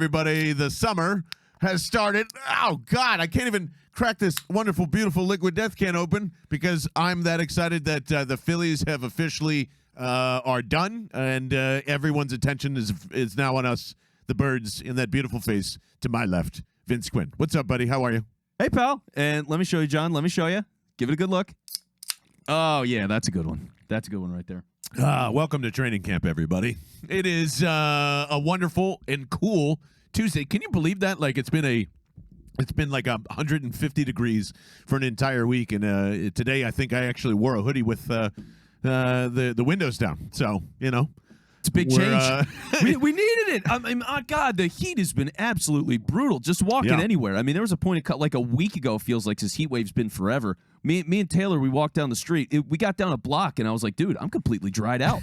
everybody. The summer has started. Oh, God, I can't even crack this wonderful, beautiful liquid death can open because I'm that excited that the Phillies have officially are done, and everyone's attention is now on us, the Birds, in that beautiful face to my left, Vince Quinn. What's up, buddy? How are you? Hey, pal. And let me show you, John. Let me show you. Give it a good look. Oh, yeah, that's a good one. That's a good one right there. Welcome to training camp, everybody. It is a wonderful and cool Tuesday. Can you believe that? Like it's been like 150 degrees for an entire week, and today I think I actually wore a hoodie with the windows down. So it's a big change. We needed it. I mean, oh God, the heat has been absolutely brutal. Just walking anywhere. I mean, there was a point like a week ago. Feels like this heat wave's been forever. Me and Taylor, we walked down the street. We got down a block, and I was like, dude, I'm completely dried out.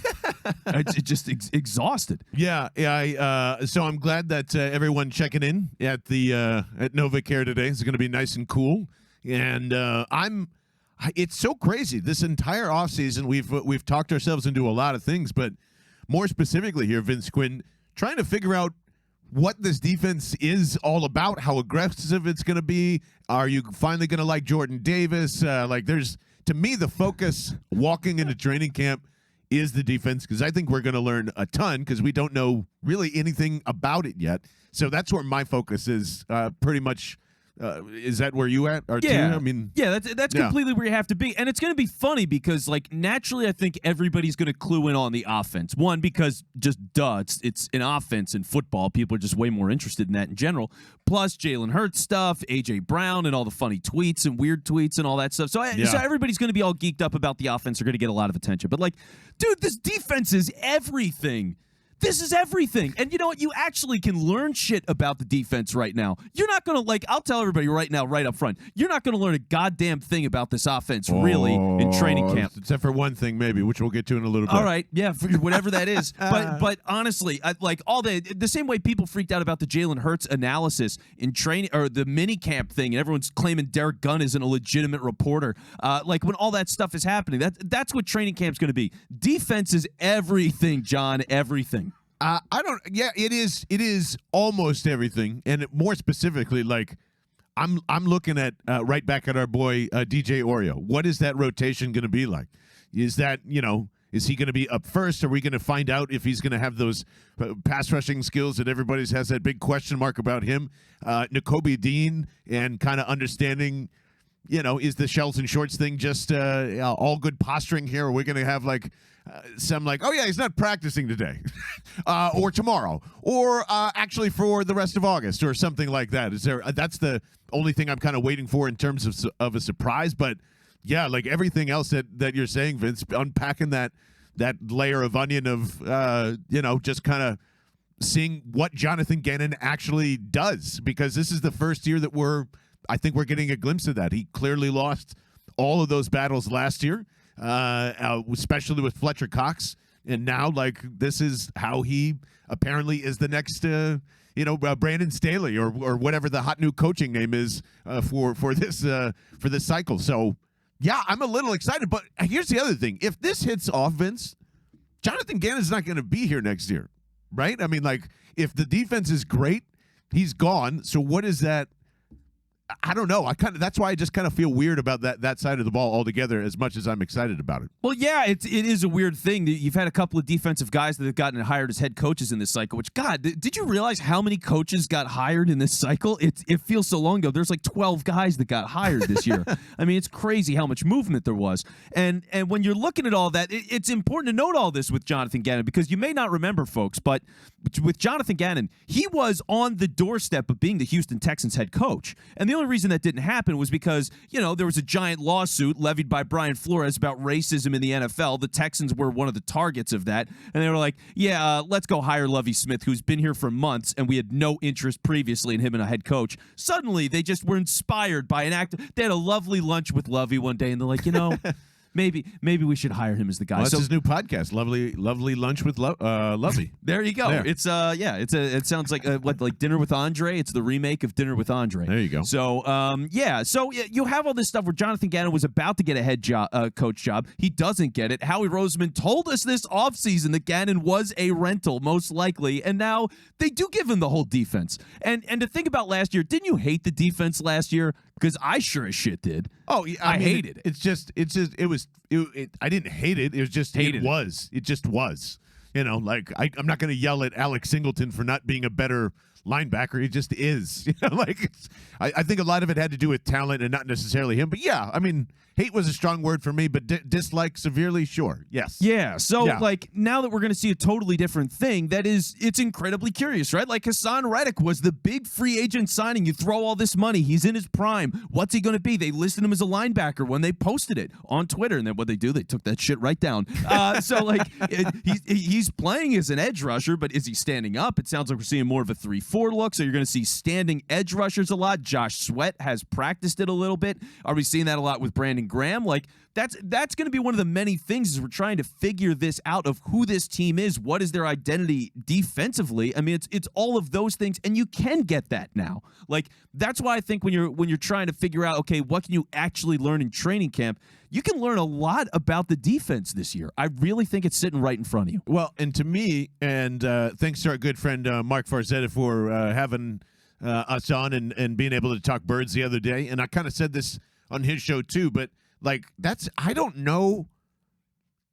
Just exhausted. Yeah. So I'm glad that everyone checking in at the at NovaCare today is going to be nice and cool. And it's so crazy. This entire offseason, we've talked ourselves into a lot of things, but more specifically here, Vince Quinn, trying to figure out what this defense is all about, how aggressive it's going to be. Are you finally going to like Jordan Davis? To me, the focus walking into training camp is the defense, because I think we're going to learn a ton because we don't know really anything about it yet. So that's where my focus is pretty much. Is that where you at? Yeah. I mean, yeah, that's completely where you have to be. And it's going to be funny because, like, naturally I think everybody's going to clue in on the offense. One, because just it's an offense in football. People are just way more interested in that in general. Plus Jalen Hurts stuff, A.J. Brown, and all the funny tweets and weird tweets and all that stuff. So everybody's going to be all geeked up about the offense. They're going to get a lot of attention. But, like, dude, this defense is everything. This is everything. And you know what? You actually can learn shit about the defense right now. You're not going to, I'll tell everybody right now, right up front, you're not going to learn a goddamn thing about this offense, really, in training camp. Except for one thing, maybe, which we'll get to in a little bit. All right. Yeah, whatever that is. But honestly, the same way people freaked out about the Jalen Hurts analysis in training, or the mini camp thing, and everyone's claiming Derek Gunn isn't a legitimate reporter. When all that stuff is happening, that's what training camp's going to be. Defense is everything, John, everything. It is almost everything, and more specifically, I'm looking at right back at our boy DJ Oreo. What is that rotation going to be like? Is that is he going to be up first? Are we going to find out if he's going to have those pass rushing skills that everybody has that big question mark about him? Nakobe Dean, and kind of understanding. Is the shells and shorts thing just all good posturing here? Or are we going to have oh yeah, he's not practicing today or tomorrow or actually for the rest of August or something like that? That's the only thing I'm kind of waiting for in terms of a surprise. But yeah, like everything else that you're saying, Vince, unpacking that layer of onion of just kind of seeing what Jonathan Gannon actually does, because this is the first year that I think we're getting a glimpse of that. He clearly lost all of those battles last year, especially with Fletcher Cox. And now, this is how he apparently is the next, Brandon Staley or whatever the hot new coaching name is for this cycle. So, yeah, I'm a little excited. But here's the other thing. If this hits off, Vince, Jonathan Gannon's not going to be here next year, right? I mean, if the defense is great, he's gone. So what is that? I don't know. That's why I just kind of feel weird about that side of the ball altogether, as much as I'm excited about it. Well, yeah, it is a weird thing. You've had a couple of defensive guys that have gotten hired as head coaches in this cycle, which, God, did you realize how many coaches got hired in this cycle? It feels so long ago. There's 12 guys that got hired this year. I mean, it's crazy how much movement there was. And when you're looking at all that, it's important to note all this with Jonathan Gannon, because you may not remember, folks, but with Jonathan Gannon, he was on the doorstep of being the Houston Texans head coach. And the only reason that didn't happen was because, there was a giant lawsuit levied by Brian Flores about racism in the NFL. The Texans were one of the targets of that. And they were like, let's go hire Lovie Smith, who's been here for months, and we had no interest previously in him and a head coach. Suddenly, they just were inspired by an actor. They had a lovely lunch with Lovie one day, and they're like, maybe we should hire him as the guy. Well, that's his new podcast, Lovely Lunch with Lovey. There you go. There. It's it sounds like like Dinner with Andre. It's the remake of Dinner with Andre. There you go. So so you have all this stuff where Jonathan Gannon was about to get a head coach job. He doesn't get it. Howie Roseman told us this offseason that Gannon was a rental, most likely, and now they do give him the whole defense. And to think about last year, didn't you hate the defense last year? Because I sure as shit did. Oh, yeah, I mean, hated it. I didn't hate it. It was just Hated it. It just was. You know, like I'm not going to yell at Alex Singleton for not being a better linebacker. He just is. You know, like I think a lot of it had to do with talent and not necessarily him. But yeah, I mean, hate was a strong word for me, but dislike severely, sure. Yes. Yeah. So like now that we're going to see a totally different thing, it's incredibly curious, right? Like Hassan Reddick was the big free agent signing. You throw all this money, he's in his prime. What's he going to be? They listed him as a linebacker when they posted it on Twitter, and then what they do, they took that shit right down. So like he's playing as an edge rusher, but is he standing up? It sounds like we're seeing more of a 3-4 look. So you're going to see standing edge rushers a lot. Josh Sweat has practiced it a little bit. Are we seeing that a lot with Brandon Graham? Like that's going to be one of the many things as we're trying to figure this out of who this team is. What is their identity defensively? I mean, it's all of those things, and you can get that now. Like that's why I think when you're trying to figure out, okay, what can you actually learn in training camp, you can learn a lot about the defense this year. I really think it's sitting right in front of you. Well, and to me, and thanks to our good friend Mark Farzetta for having us on and being able to talk birds the other day. And I kind of said this on his show too, but like I don't know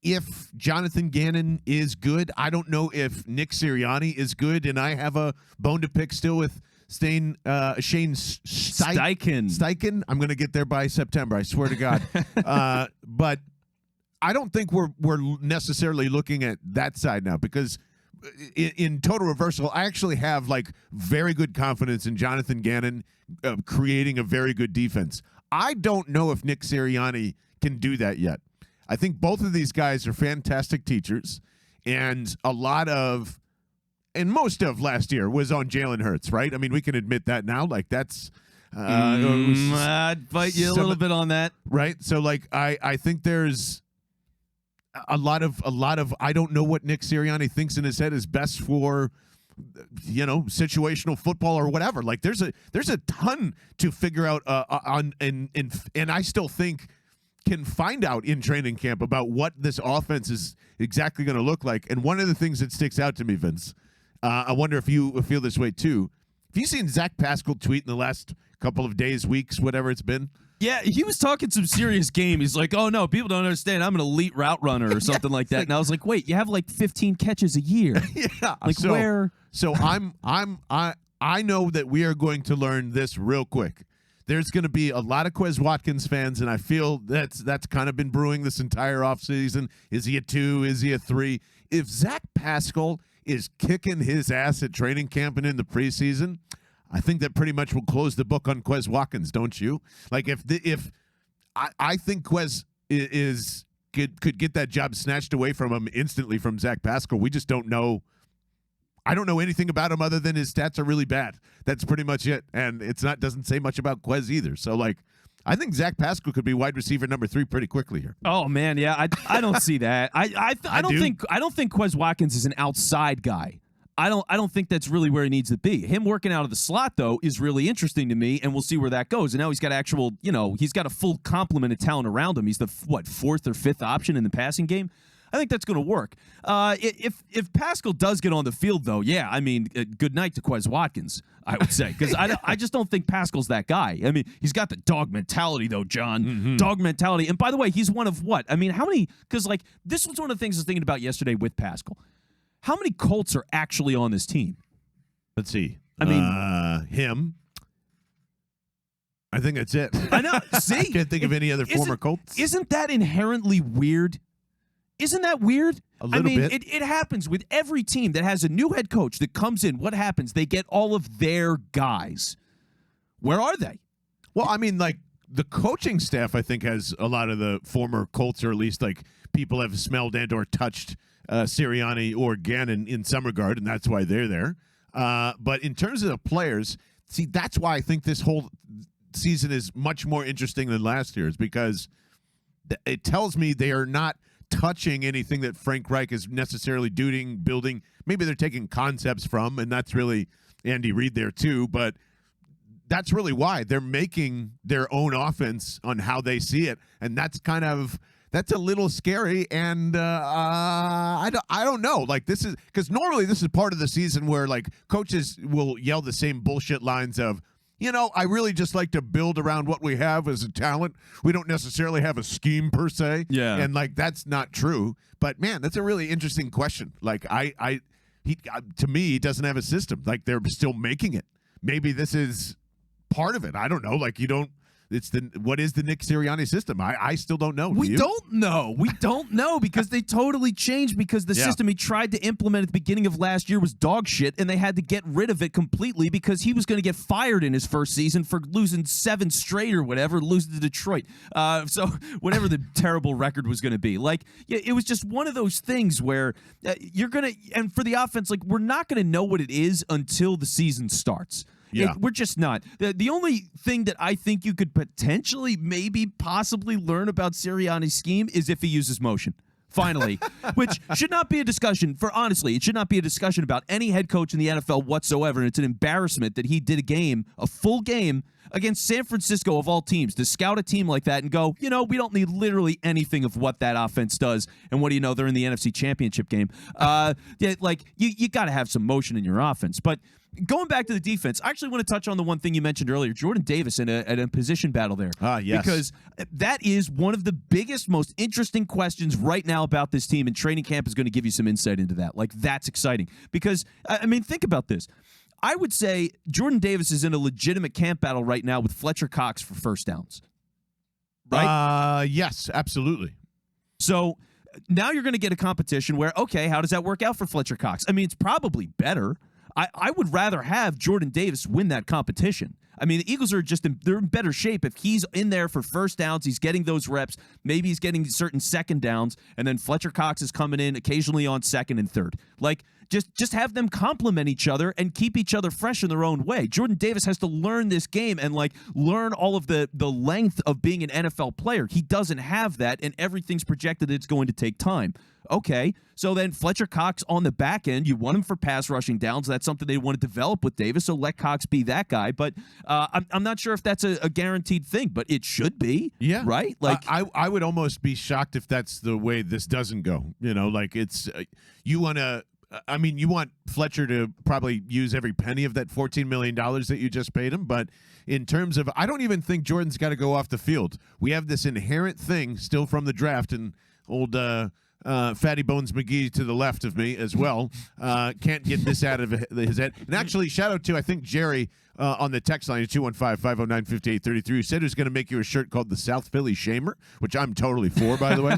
if Jonathan Gannon is good. I don't know if Nick Sirianni is good, and I have a bone to pick still with Shane Steichen. I'm going to get there by September, I swear to God. But I don't think we're necessarily looking at that side now, because in total reversal, I actually have like very good confidence in Jonathan Gannon creating a very good defense. I don't know if Nick Sirianni can do that yet. I think both of these guys are fantastic teachers, and most of last year was on Jalen Hurts, right? I mean, we can admit that now. Like that's I'd fight you a little bit on that, right? So like I think there's a lot of I don't know what Nick Sirianni thinks in his head is best for situational football or whatever. Like there's a ton to figure out and I still think can find out in training camp about what this offense is exactly going to look like. And one of the things that sticks out to me, Vince, I wonder if you feel this way too. Have you seen Zach Pascal tweet in the last couple of days, weeks, whatever it's been? Yeah, he was talking some serious game. He's like, "Oh no, people don't understand. I'm an elite route runner or something like that." And I was like, "Wait, you have like 15 catches a year? Yeah, like where?" So I know that we are going to learn this real quick. There's going to be a lot of Quez Watkins fans, and I feel that's kind of been brewing this entire offseason. Is he a 2? Is he a 3? If Zach Pascal is kicking his ass at training camp and in the preseason, I think that pretty much will close the book on Quez Watkins, don't you? Like if I think Quez could get that job snatched away from him instantly from Zach Pascal. We just don't know. I don't know anything about him other than his stats are really bad. That's pretty much it. And doesn't say much about Quez either. So like I think Zach Pascal could be wide receiver number 3 pretty quickly here. Oh man, yeah, I don't see that. I don't think Quez Watkins is an outside guy. I don't think that's really where he needs to be. Him working out of the slot though is really interesting to me, and we'll see where that goes. And now he's got he's got a full complement of talent around him. He's the 4th or 5th option in the passing game. I think that's going to work. If Pascal does get on the field, though, yeah, I mean, good night to Quez Watkins, I would say, because I just don't think Pascal's that guy. I mean, he's got the dog mentality, though, John. Mm-hmm. Dog mentality. And by the way, he's one of what? I mean, how many? Because like this was one of the things I was thinking about yesterday with Pascal. How many Colts are actually on this team? Let's see. I mean, him. I think that's it. I know. See, I can't think of any other former Colts. Isn't that inherently weird? Isn't that weird? A little bit. It happens with every team that has a new head coach that comes in. What happens? They get all of their guys. Where are they? Well, I mean, like the coaching staff, I think, has a lot of the former Colts, or at least like people have smelled and or touched Sirianni or Gannon in some regard, and that's why they're there. But in terms of the players, see, that's why I think this whole season is much more interesting than last year's, because it tells me they are not touching anything that Frank Reich is necessarily doing, building. Maybe they're taking concepts from, and that's really Andy Reid there too, but that's really why they're making their own offense on how they see it, and that's a little scary. And I don't know. Like, this is because normally this is part of the season where like coaches will yell the same bullshit lines of, I really just like to build around what we have as a talent. We don't necessarily have a scheme per se. Yeah. And like, that's not true. But man, that's a really interesting question. Like to me, he doesn't have a system. Like, they're still making it. Maybe this is part of it. I don't know. Like, what is the Nick Sirianni system? I still don't know. We don't know. We don't know because they totally changed because the system he tried to implement at the beginning of last year was dog shit, and they had to get rid of it completely because he was going to get fired in his first season for losing 7 straight or whatever, losing to Detroit. So whatever the terrible record was going to be. Like, it was just one of those things where you're going to, and for the offense, like, we're not going to know what it is until the season starts. Yeah. We're just not. The only thing that I think you could potentially, possibly learn about Sirianni's scheme is if he uses motion. Finally, which should not be a discussion honestly, it should not be a discussion about any head coach in the NFL whatsoever. And it's an embarrassment that he did a full game against San Francisco of all teams, to scout a team like that and go, we don't need literally anything of what that offense does. And what do you know? They're in the NFC Championship game. You got to have some motion in your offense. But going back to the defense, I actually want to touch on the one thing you mentioned earlier, Jordan Davis in a position battle there. Yes. Because that is one of the biggest, most interesting questions right now about this team, and training camp is going to give you some insight into that. Like, that's exciting. Because, think about this. I would say Jordan Davis is in a legitimate camp battle right now with Fletcher Cox for first downs. Right? Yes, absolutely. So now you're going to get a competition where, okay, how does that work out for Fletcher Cox? It's probably better. I would rather have Jordan Davis win that competition. The Eagles are they're in better shape if he's in there for first downs, he's getting those reps, maybe he's getting certain second downs, and then Fletcher Cox is coming in occasionally on second and third. Like, just have them complement each other and keep each other fresh in their own way. Jordan Davis has to learn this game and learn all of the length of being an NFL player. He doesn't have that, and everything's projected it's going to take time. Okay, so then Fletcher Cox on the back end, you want him for pass rushing downs. That's something they want to develop with Davis, so let Cox be that guy. But I'm not sure if that's a guaranteed thing, but it should be. Yeah. Right? I would almost be shocked if that's the way this doesn't go. It's you want to. You want Fletcher to probably use every penny of that $14 million that you just paid him. But in terms of, I don't even think Jordan's got to go off the field. We have this inherent thing still from the draft, and old Fatty Bones McGee to the left of me as well. Can't get this out of his head. And actually, shout out to, I think, Jerry on the text line, 215-509-5833, who said he was going to make you a shirt called the South Philly Shamer, which I'm totally for, by the way.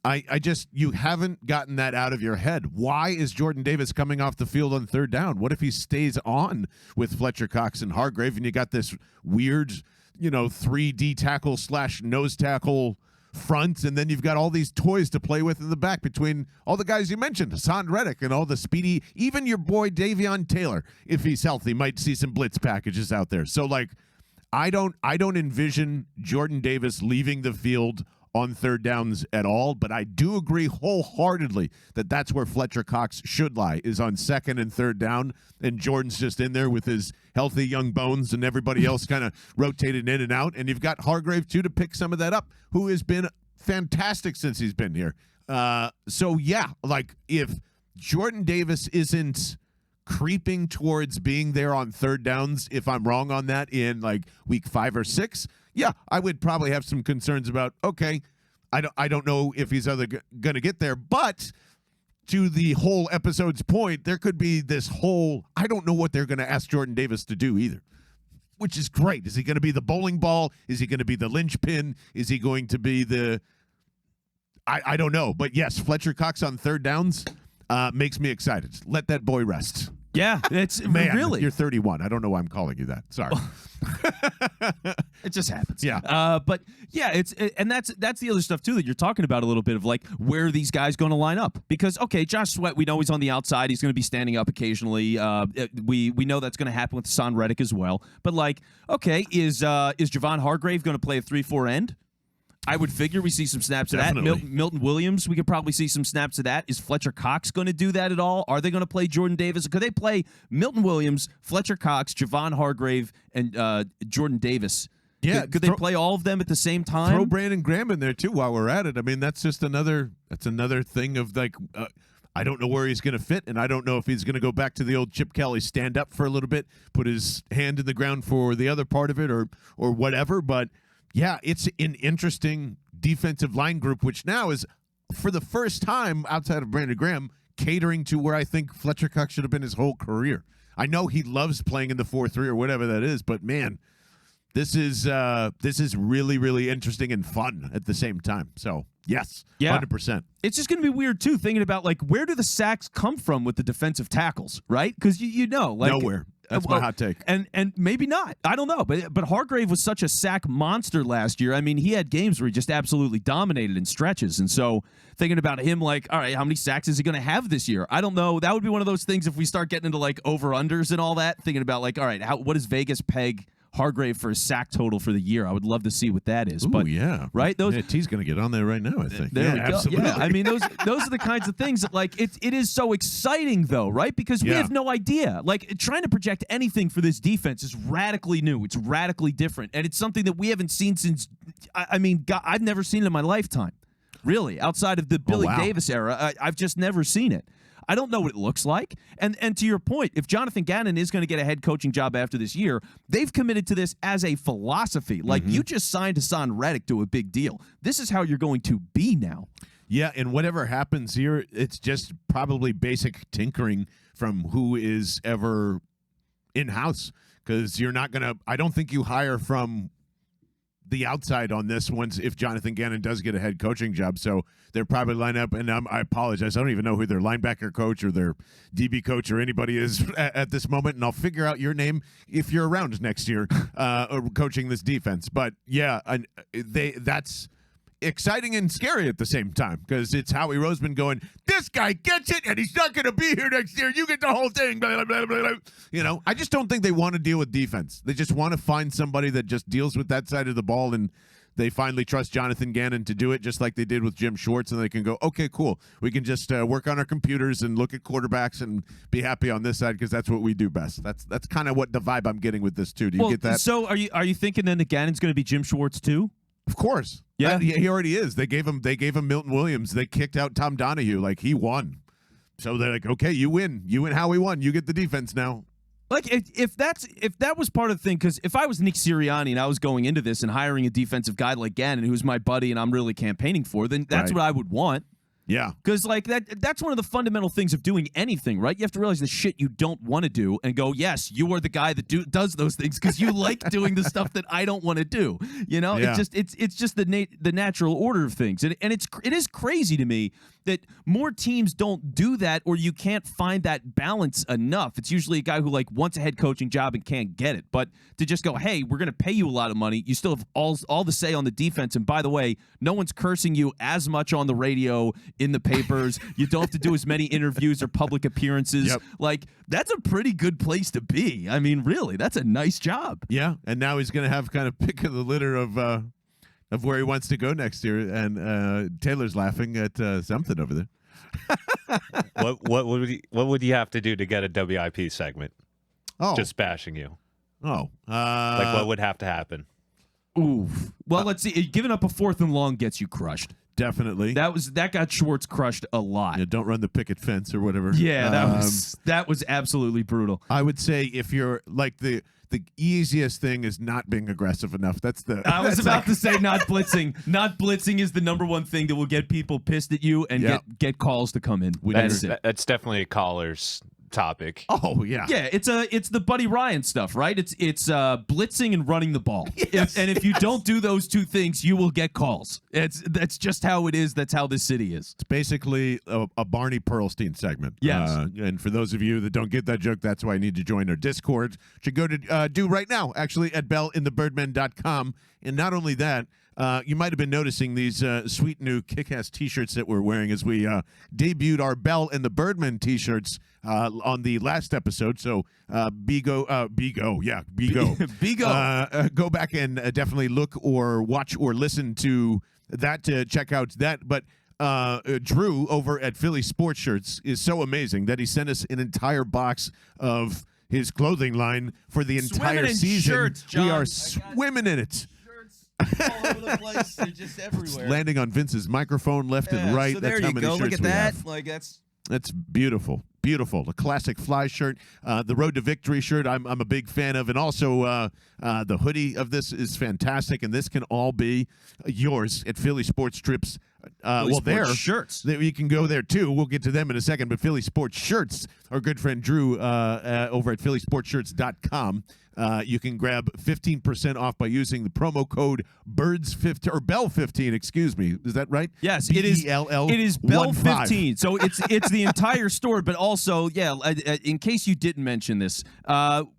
I just, you haven't gotten that out of your head. Why is Jordan Davis coming off the field on third down? What if he stays on with Fletcher Cox and Hargrave, and you got this weird, 3D tackle / nose tackle front, and then you've got all these toys to play with in the back between all the guys you mentioned, Hassan Reddick and all the speedy, even your boy Davion Taylor, if he's healthy, might see some blitz packages out there. So I don't envision Jordan Davis leaving the field on third downs at all, but I do agree wholeheartedly that that's where Fletcher Cox should lie, is on second and third down, and Jordan's just in there with his healthy young bones and everybody else kind of rotated in and out, and you've got Hargrave too to pick some of that up, who has been fantastic since he's been here. So yeah, if Jordan Davis isn't creeping towards being there on third downs, if I'm wrong on that in week 5 or 6, yeah, I would probably have some concerns about, okay, I don't know if he's going to get there, but to the whole episode's point, there could be this whole, I don't know what they're going to ask Jordan Davis to do either, which is great. Is he going to be the bowling ball? Is he going to be the linchpin? Is he going to be I don't know. But yes, Fletcher Cox on third downs makes me excited. Let that boy rest. Yeah, it's Man, really. You're 31. I don't know why I'm calling you that. Sorry. It just happens. Yeah. But yeah, and that's the other stuff too that you're talking about a little bit of like where are these guys going to line up? Because okay, Josh Sweat, we know he's on the outside. He's going to be standing up occasionally. We know that's going to happen with Hassan Reddick as well. But like, okay, is Javon Hargrave going to play a 3-4 end? I would figure we see some snaps of that. Milton Williams, we could probably see some snaps of that. Is Fletcher Cox going to do that at all? Are they going to play Jordan Davis? Could they play Milton Williams, Fletcher Cox, Javon Hargrave, and Jordan Davis? Yeah, could they play all of them at the same time? Throw Brandon Graham in there too while we're at it. I mean, that's just another thing of like I don't know where he's going to fit, and I don't know if he's going to go back to the old Chip Kelly stand up for a little bit, put his hand in the ground for the other part of it, or whatever, but. Yeah, it's an interesting defensive line group, which now is, for the first time outside of Brandon Graham, catering to where I think Fletcher Cox should have been his whole career. I know he loves playing in the 4-3 or whatever that is, but man, this is really, really interesting and fun at the same time. So, yes, 100%. It's just going to be weird, too, thinking about, like, where do the sacks come from with the defensive tackles, right? Because, you know, like... Nowhere. That's my hot take. And maybe not. I don't know. But Hargrave was such a sack monster last year. I mean, he had games where he just absolutely dominated in stretches. And so thinking about him like, all right, how many sacks is he going to have this year? I don't know. That would be one of those things if we start getting into like over-unders and all that, thinking about like, all right, what does Vegas peg Hargrave for a sack total for the year? I would love to see what that is. Ooh, but yeah. Right? T's going to get on there right now, I think. There we go. Absolutely. Yeah, I mean, those are the kinds of things that, like, it is so exciting, though, right? Because we have no idea. Like, trying to project anything for this defense is radically new. It's radically different. And it's something that we haven't seen since, I mean, God, I've never seen it in my lifetime, really. Outside of the Billy Davis era, I've just never seen it. I don't know what it looks like. And to your point, if Jonathan Gannon is going to get a head coaching job after this year, they've committed to this as a philosophy. Like, you just signed Hassan Reddick to a big deal. This is how you're going to be now. Yeah, and whatever happens here, it's just probably basic tinkering from who is ever in-house. Because you're not going to – I don't think you hire from the outside on this once if Jonathan Gannon does get a head coaching job. So they're probably line up, and I apologize. I don't even know who their linebacker coach or their DB coach or anybody is at this moment, and I'll figure out your name if you're around next year coaching this defense. But, yeah, that's exciting and scary at the same time because it's Howie Roseman going, this guy gets it, and he's not going to be here next year. You get the whole thing. Blah, blah, blah, blah. You know, I just don't think they want to deal with defense. They just want to find somebody that just deals with that side of the ball, and they finally trust Jonathan Gannon to do it just like they did with Jim Schwartz, and they can go, okay, cool. We can just work on our computers and look at quarterbacks and be happy on this side because that's what we do best. That's kind of what the vibe I'm getting with this, too. Do you get that? So are you thinking then that Gannon's going to be Jim Schwartz, too? Of course. Yeah. He already is. They gave him Milton Williams. They kicked out Tom Donahue. Like, he won. So they're like, okay, you win. You win how we won. You get the defense now. Like, if that was part of the thing, because if I was Nick Sirianni and I was going into this and hiring a defensive guy like Gannon, who's my buddy and I'm really campaigning for, then that's what I would want. Yeah. Because, like, that's one of the fundamental things of doing anything, right? You have to realize the shit you don't want to do and go, yes, you are the guy that does those things because you like doing the stuff that I don't want to do. You know? Yeah. It's just the natural order of things. And it is crazy to me that more teams don't do that or you can't find that balance enough. It's usually a guy who, like, wants a head coaching job and can't get it. But to just go, hey, we're going to pay you a lot of money. You still have all the say on the defense. And by the way, no one's cursing you as much on the radio, in the papers. You don't have to do as many interviews or public appearances. Yep. Like, that's a pretty good place to be. I mean, really, that's a nice job. Yeah, and now he's going to have kind of pick of the litter of where he wants to go next year. And Taylor's laughing at something over there. What would you have to do to get a WIP segment? Oh, Just bashing you. Oh, Like, what would have to happen? Oof. Well, let's see. Giving up a 4th and long gets you crushed. Definitely. That got Schwartz crushed a lot. Yeah, don't run the picket fence or whatever. Yeah, that was absolutely brutal. I would say if you're like the easiest thing is not being aggressive enough. I was about to say not blitzing. Not blitzing is the number one thing that will get people pissed at you and get calls to come in. That's definitely a caller's topic. Oh yeah. Yeah, it's the Buddy Ryan stuff, right? It's blitzing and running the ball. Yes. And if you don't do those two things, you will get calls. That's just how it is. That's how this city is. It's basically a Barney Pearlstein segment. Yes. And for those of you that don't get that joke, that's why I need to join our Discord, which you go to do right now, actually, at bellinthebirdmen.com. And not only that, you might have been noticing these sweet new kick-ass T-shirts that we're wearing as we debuted our Bell and the Birdmen T-shirts on the last episode. So Bigo. Go back and definitely look or watch or listen to that to check out that. But Drew over at Philly Sports Shirts is so amazing that he sent us an entire box of his clothing line for the entire season. Shirts, John. We are swimming in it. All over the place. They're just everywhere. Landing on Vince's microphone left and right. So That's there how you many go. shirts Look at we that. have. Like That's beautiful. Beautiful. The classic fly shirt, the Road to Victory shirt I'm a big fan of, and also the hoodie of this is fantastic, and this can all be yours at Philly Sports Trips. Sports Shirts. You can go there too. We'll get to them in a second, but Philly Sports Shirts, our good friend Drew over at phillysportshirts.com. You can grab 15% off by using the promo code BIRDS15 or Bell15. Excuse me, is that right? Yes, it is. It is Bell15. So it's the entire store, but also, in case you didn't mention this,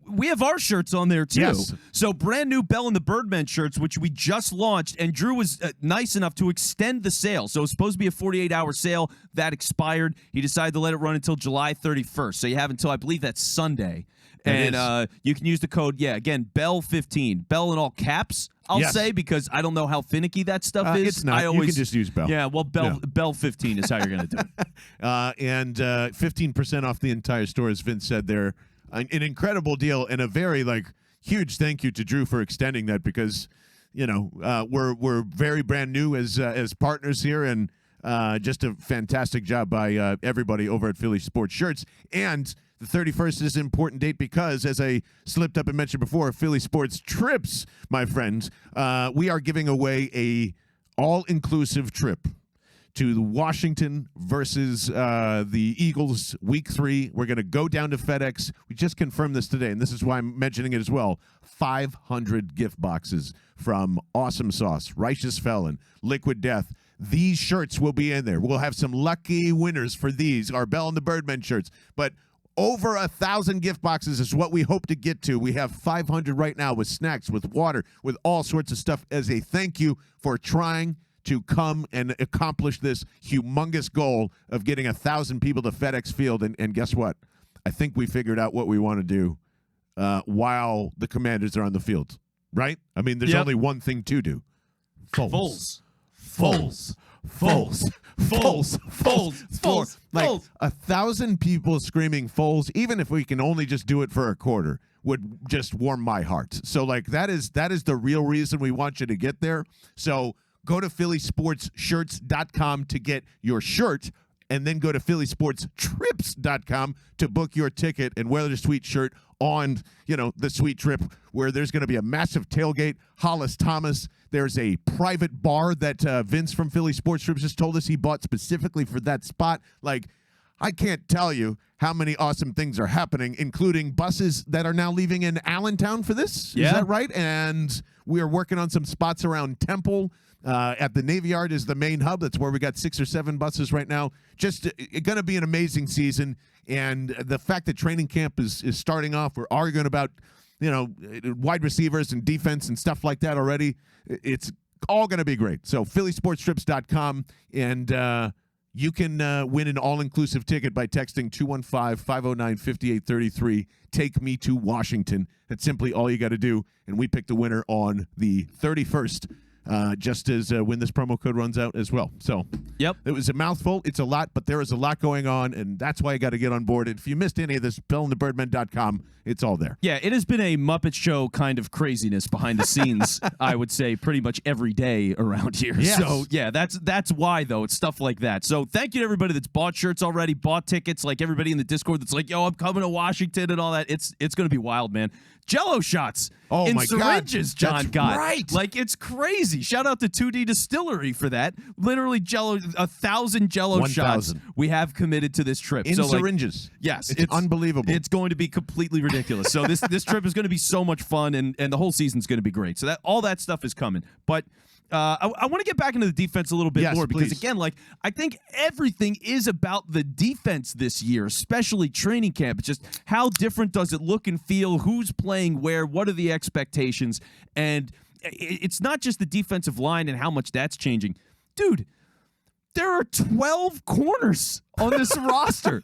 we have our shirts on there too. Yes. So brand new Bell and the Birdmen shirts, which we just launched, and Drew was nice enough to extend the sale. So it was supposed to be a 48-hour sale that expired. He decided to let it run until July 31st. So you have until I believe that's Sunday. And you can use the code, again, Bell15. Bell in all caps, I'll say, because I don't know how finicky that stuff is. It's not. You can just use Bell. Yeah, well, Bell15 is how you're going to do it. And 15% off the entire store, as Vince said there. An incredible deal and a very, huge thank you to Drew for extending that because, we're very brand new as partners here and just a fantastic job by everybody over at Philly Sports Shirts. And the 31st is an important date because, as I slipped up and mentioned before, Philly Sports Trips, my friends, we are giving away a all-inclusive trip to Washington versus the Eagles Week 3. We're going to go down to FedEx. We just confirmed this today, and this is why I'm mentioning it as well. 500 gift boxes from Awesome Sauce, Righteous Felon, Liquid Death. These shirts will be in there. We'll have some lucky winners for these, our Bell and the Birdmen shirts. But over 1,000 gift boxes is what we hope to get to. We have 500 right now with snacks, with water, with all sorts of stuff as a thank you for trying to come and accomplish this humongous goal of getting 1,000 people to FedEx Field. And guess what? I think we figured out what we want to do while the Commanders are on the field, right? I mean, there's only one thing to do. Foles. Like 1,000 people screaming Foles, even if we can only just do it for a quarter, would just warm my heart. So that is the real reason we want you to get there. So go to phillysportshirts.com to get your shirt, and then go to phillysportstrips.com to book your ticket and wear the sweet shirt on, the sweet trip where there's going to be a massive tailgate. Hollis Thomas. There's a private bar that Vince from Philly Sports Trips just told us he bought specifically for that spot. I can't tell you how many awesome things are happening, including buses that are now leaving in Allentown for this. Yeah. Is that right? And we are working on some spots around Temple. At the Navy Yard is the main hub. That's where we got 6 or 7 buses right now. Just going to be an amazing season. And the fact that training camp is starting off, we're arguing about, wide receivers and defense and stuff like that already. It's all going to be great. So phillysportstrips.com, and you can win an all-inclusive ticket by texting 215-509-5833. Take me to Washington. That's simply all you got to do. And we pick the winner on the 31st. Just as when this promo code runs out as well. So it was a mouthful. It's a lot, but there is a lot going on, and that's why you got to get on board. And if you missed any of this, bellandthebirdmen.com, it's all there. Yeah, it has been a Muppet Show kind of craziness behind the scenes, I would say, pretty much every day around here. Yes. So, that's why, though. It's stuff like that. So, thank you to everybody that's bought shirts already, bought tickets, like everybody in the Discord that's like, yo, I'm coming to Washington and all that. It's going to be wild, man. Jello shots Oh in my syringes, God. John That's got. right. It's crazy. crazy. Shout out to 2D Distillery for that. Literally Jello, 1,000 Jello 1,000. shots we have committed to this trip. In so, like, syringes. yes, it's unbelievable. It's going to be completely ridiculous. So this trip is going to be so much fun, and the whole season's going to be great. So that all that stuff is coming. But I want to get back into the defense a little bit more because, again, like I think everything is about the defense this year, especially training camp. It's just how different does it look and feel? Who's playing where? What are the expectations? And it's not just the defensive line and how much that's changing. Dude, there are 12 corners on this roster.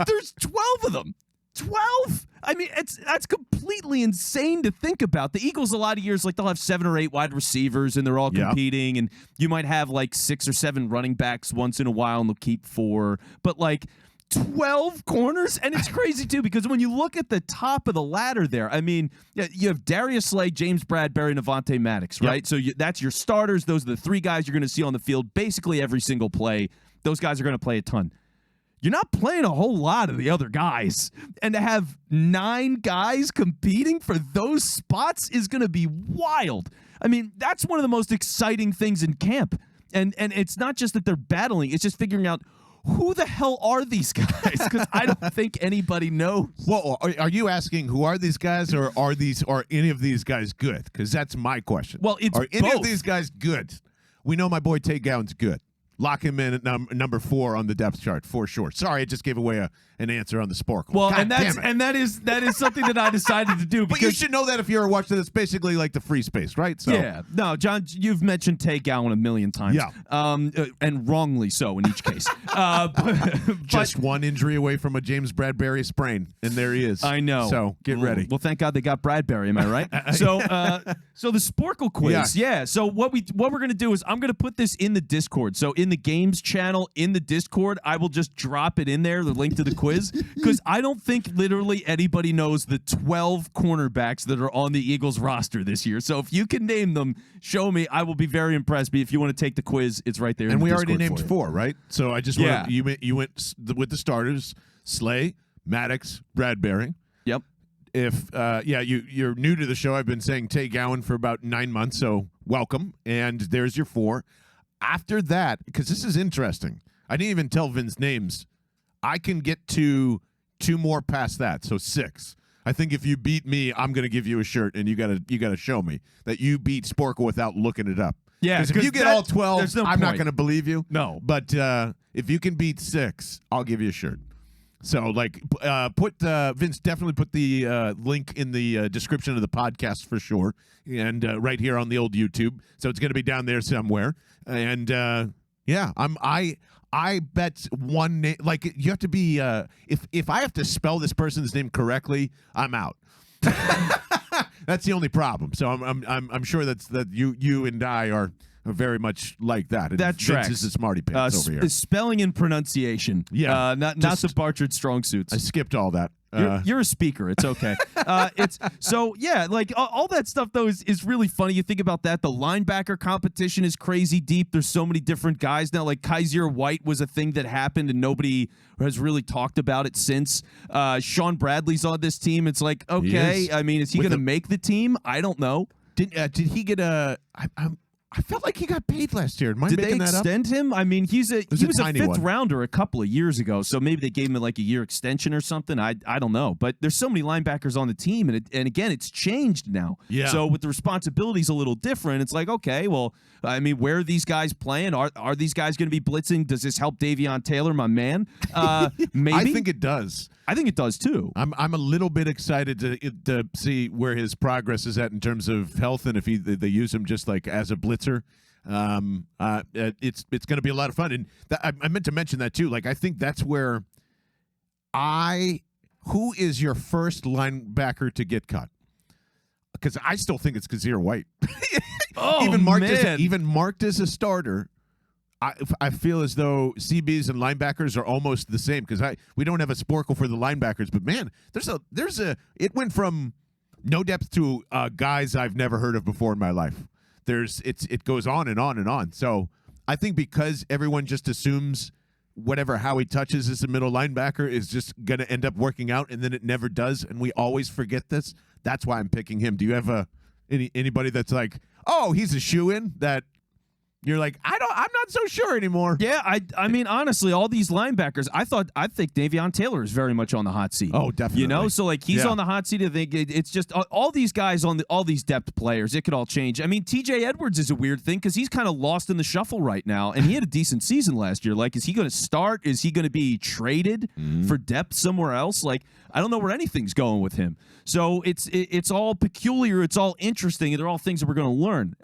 There's 12 of them. 12? I mean, that's completely insane to think about. The Eagles, a lot of years, like they'll have 7 or 8 wide receivers and they're all competing, and you might have like 6 or 7 running backs once in a while and they'll keep 4. But like 12 corners, and it's crazy too because when you look at the top of the ladder there, I mean, you have Darius Slay, James Bradbury, and Avonte Maddox, right? So that's your starters. Those are the 3 guys you're going to see on the field basically every single play. Those guys are going to play a ton. You're not playing a whole lot of the other guys. And to have 9 guys competing for those spots is going to be wild. I mean, that's one of the most exciting things in camp. And it's not just that they're battling. It's just figuring out who the hell are these guys? Because I don't think anybody knows. Well, are you asking who are these guys, or are any of these guys good? Because that's my question. Well, it's are any both. of these guys good? We know my boy Tay Gowan's good. Lock him in at number 4 on the depth chart for sure. Sorry, I just gave away an answer on the Sporkle. Well, God that is something that I decided to do. But you should know that if you're watching this, basically like the free space, right? So yeah, no, John, you've mentioned Tay Gowan a million times. Yeah, and wrongly so in each case. Just one injury away from a James Bradbury sprain, and there he is. I know. So get ready. Well, thank God they got Bradbury. Am I right? So the Sporkle quiz. Yeah. So what we're gonna do is I'm gonna put this in the Discord. So in the games channel in the Discord, I will just drop it in there, the link to the quiz, because I don't think literally anybody knows the 12 cornerbacks that are on the Eagles roster this year. So if you can name them, show me. I will be very impressed. But if you want to take the quiz, it's right there. And in we the already Discord named for you. 4, right? So I just want you went with the starters: Slay, Maddox, Bradbury. Yep. If you're new to the show, I've been saying Tay Gowan for about 9 months, so welcome. And there's your 4. After that, because this is interesting, I didn't even tell Vince names. I can get to 2 more past that, so 6. I think if you beat me, I'm going to give you a shirt, and you gotta show me that you beat Sporkle without looking it up. Yeah, because if you get all 12, no I'm not point. going to believe you. No. But if you can beat 6, I'll give you a shirt. So, like, Vince, definitely put the link in the description of the podcast for sure, and right here on the old YouTube. So it's going to be down there somewhere. And I bet one name. Like, you have to be. If I have to spell this person's name correctly, I'm out. That's the only problem. So I'm sure that you and I are very much like that. And That tracks. Vince is the smarty pants over here. Spelling and pronunciation. Yeah, not the Barchard strong suits. I skipped all that. You're a speaker. It's okay. It's so yeah. Like all that stuff though is really funny. You think about that. The linebacker competition is crazy deep. There's so many different guys now. Like Kaiser White was a thing that happened and nobody has really talked about it since. Sean Bradley's on this team. It's like okay. I mean, is he going to make the team? I don't know. Did he get a? I felt like he got paid last year. Am I Did they making that up? extend him? I mean, he was a tiny 5th one. rounder a couple of years ago, so maybe they gave him like a year extension or something. I don't know, but there's so many linebackers on the team, and again, it's changed now. Yeah. So with the responsibilities a little different, it's like okay, well, I mean, where are these guys playing? Are these guys going to be blitzing? Does this help Davion Taylor, my man? Maybe. I think it does. I think it does too. I'm a little bit excited to see where his progress is at in terms of health, and if they use him just like as a blitzer. It's going to be a lot of fun, and I meant to mention that too. Like, I think that's where who is your first linebacker to get cut? Because I still think it's Kaiser White. Oh, even marked as a starter. I feel as though CBs and linebackers are almost the same because we don't have a Sporkle for the linebackers, but man, it went from no depth to guys I've never heard of before in my life. It goes on and on and on. So I think because everyone just assumes whatever Howie touches as a middle linebacker is just going to end up working out, and then it never does, and we always forget this. That's why I'm picking him. Do you have anybody that's like, oh, he's a shoo-in, that you're like, I'm not so sure anymore. Yeah, I mean, honestly, all these linebackers, I think Davion Taylor is very much on the hot seat. Oh, definitely. You know, so like he's Yeah. on the hot seat. I think it's just all these guys all these depth players. It could all change. I mean, TJ Edwards is a weird thing because he's kind of lost in the shuffle right now, and he had a decent season last year. Like, is he going to start? Is he going to be traded for depth somewhere else? Like, I don't know where anything's going with him. So it's all peculiar. It's all interesting. And they're all things that we're going to learn.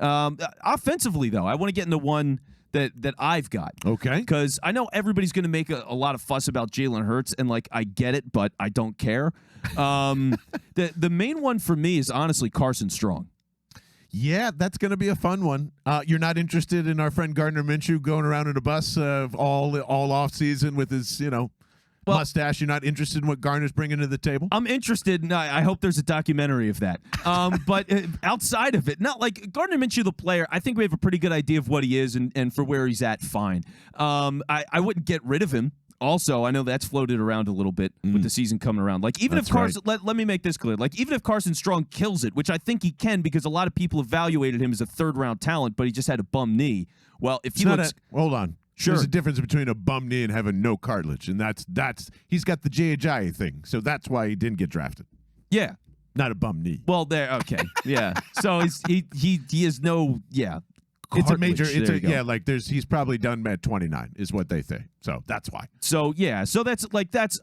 Offensively, though, I want to get into one that I've got. Okay. Because I know everybody's going to make a lot of fuss about Jalen Hurts, and like I get it, but I don't care. The main one for me is honestly Carson Strong. Yeah, that's going to be a fun one. You're not interested in our friend Gardner Minshew going around in a bus all off season with his, mustache. You're not interested in what Gardner's bringing to the table? I'm interested, and I hope there's a documentary of that. But outside of it, not like Gardner Minshew, the player, I think we have a pretty good idea of what he is and for where he's at, fine. I wouldn't get rid of him. Also, I know that's floated around a little bit with the season coming around. Like, even That's if Carson, let me make this clear. Like, even if Carson Strong kills it, which I think he can because a lot of people evaluated him as a third-round talent, but he just had a bum knee. Well, if he looks... Hold on. Sure. There's a difference between a bum knee and having no cartilage, and that's he's got the J.J. thing, so that's why he didn't get drafted. Yeah. Not a bum knee. Well, there. Okay. Yeah. So he has no. Yeah. It's a major. Cartilage. There you go. Like he's probably done at 29 is what they say. So that's why. So yeah. So that's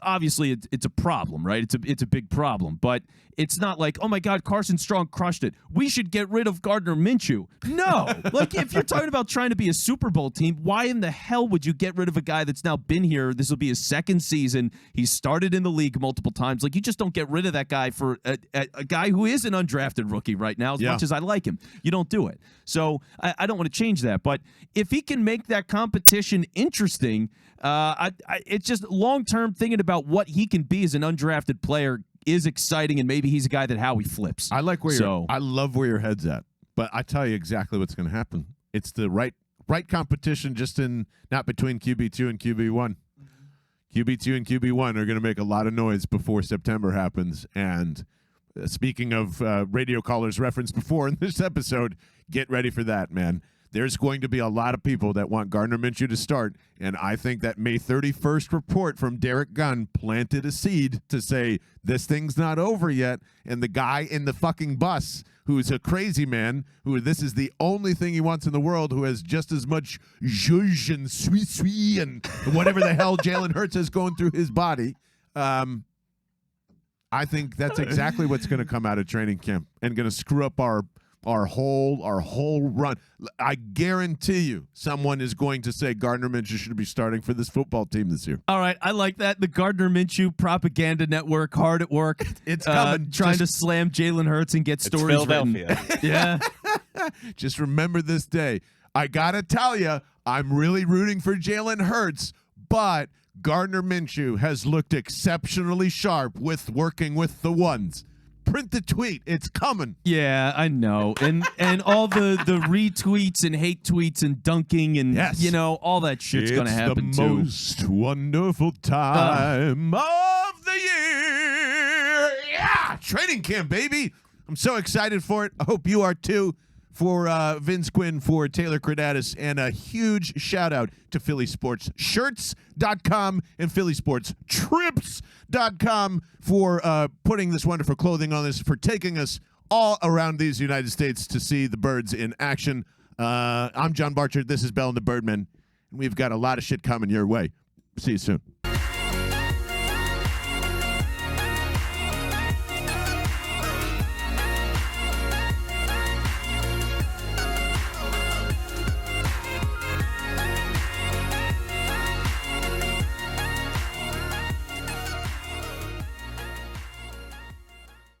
obviously it's a problem, right? It's a big problem, but it's not like, oh my God, Carson Strong crushed it, we should get rid of Gardner Minshew. No. Like, if you're talking about trying to be a Super Bowl team, why in the hell would you get rid of a guy that's now been here? This will be his second season. He started in the league multiple times. Like, you just don't get rid of that guy for a guy who is an undrafted rookie right now, as much as I like him. You don't do it. So I don't want to change that. But if he can make that competition interesting, it's just long-term thinking about what he can be as an undrafted player is exciting, and maybe he's a guy that Howie flips. I love where your head's at, but I tell you exactly what's going to happen. It's the right competition, just not between QB2 and QB1. QB2 and QB1 are going to make a lot of noise before September happens. And speaking of radio callers referenced before in this episode, get ready for that, man. There's going to be a lot of people that want Gardner Minshew to start, and I think that May 31st report from Derek Gunn planted a seed to say this thing's not over yet, and the guy in the fucking bus who's a crazy man, who this is the only thing he wants in the world, who has just as much zhuzh and sui and whatever the hell Jalen Hurts has going through his body. I think that's exactly what's going to come out of training camp and going to screw up our whole run. I guarantee you someone is going to say Gardner Minshew should be starting for this football team this year. All right, I like that. The Gardner Minshew propaganda network, hard at work. It's coming. Trying to slam Jalen Hurts and get stories Philadelphia. written. Yeah. Just remember this day. I got to tell you, I'm really rooting for Jalen Hurts, but Gardner Minshew has looked exceptionally sharp with working with the ones. Print the tweet. It's coming. Yeah, I know. And all the retweets and hate tweets and dunking and, all that shit's going to happen It's too. the most wonderful time of the year. Yeah, training camp, baby. I'm so excited for it. I hope you are too. For Vince Quinn, for Taylor Cradatis, and a huge shout out to PhillySportsShirts.com and PhillySportsTrips.com for putting this wonderful clothing on us, for taking us all around these United States to see the birds in action. I'm John Barchard. This is Bell and the Birdmen. And we've got a lot of shit coming your way. See you soon.